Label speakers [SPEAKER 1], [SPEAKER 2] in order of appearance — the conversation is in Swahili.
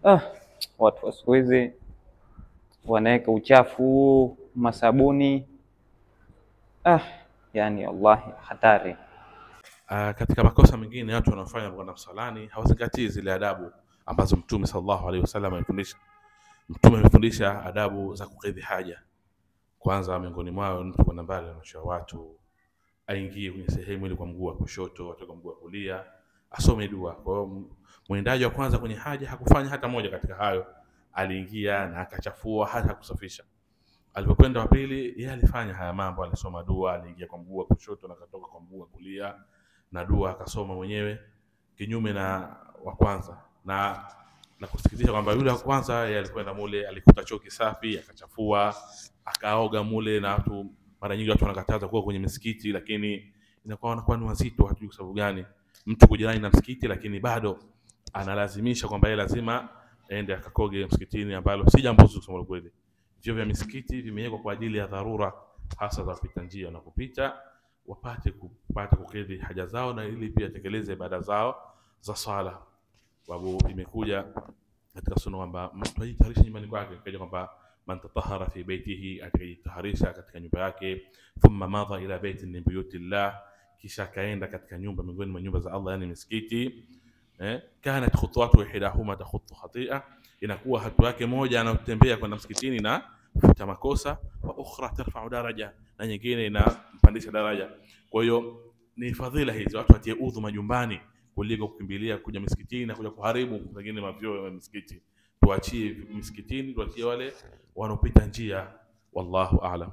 [SPEAKER 1] Ah, watu wa siku hizi wanaweka uchafu masabuni. Yani wallahi hatari.
[SPEAKER 2] Katika makosa mengine watu wanafanya kwenda msalani hawazingatii zile adabu ambazo Mtume sallallahu alaihi wasallam alifundisha. Mtume alifundisha adabu za kukidhi haja. Kwanza miongoni mwao mtu kwenda mbali na watu, aingie kwenye sehemu ile kwa mguu wa kushoto, atoke kwa mguu wa kulia, asome dua. Kwa hiyo mwendaji wa kwanza kwenye haja hakufanya hata moja katika hayo, aliingia na akachafua hata kusafisha. Alipokwenda wa pili, yeye alifanya haya mambo, alisoma dua, aliingia kwa mguu wa kushoto na akatoka kwa mguu wa kulia, na dua akasoma mwenyewe, kinyume na wa kwanza. Na kusikitisha kwamba yule wa kwanza yeye alikwenda mule, alikuta choo kisafi, akachafua, akaoga mule. Na watu mara nyingi watu wanakataza kuwa kwenye misikiti, lakini inakuwa wanakuwa ni wazito, hatujui kwa sababu gani mtu kujirani na msikiti lakini bado analazimisha kwamba yeye lazima aende akakoge msikitini, ambalo si jambo zuri kusema kweli. Vyoo vya misikiti vimewekwa kwa ajili ya dharura, hasa za kupita njia na kupita wapate kukidhi haja zao, na ili pia tekeleze ibada zao za sala. Sababu imekuja katika sunna kwamba mtu ajitaharisha nyumbani kwake, kaja kwamba man tatahara fi baitihi, atajitaharisha katika nyumba yake, thumma madha ila baitin min buyutillah, kisha kaenda katika nyumba miongoni mwa nyumba za Allah, yani misikiti. Kanat khutuwatu ihdahuma takhuttu khati'a, inakuwa hatua yake moja anatembea kwenda msikitini na kufuta makosa, wa ukhra tarfa'u daraja, na nyingine inampandisha daraja. Kwa hiyo ni fadhila hizi, watu watie udhu majumbani kuliko kukimbilia kuja misikitini na kuja kuharibu pengine mavyoo ya misikiti. Tuachie misikitini, tuachie wale wanaopita njia. Wallahu a'lam.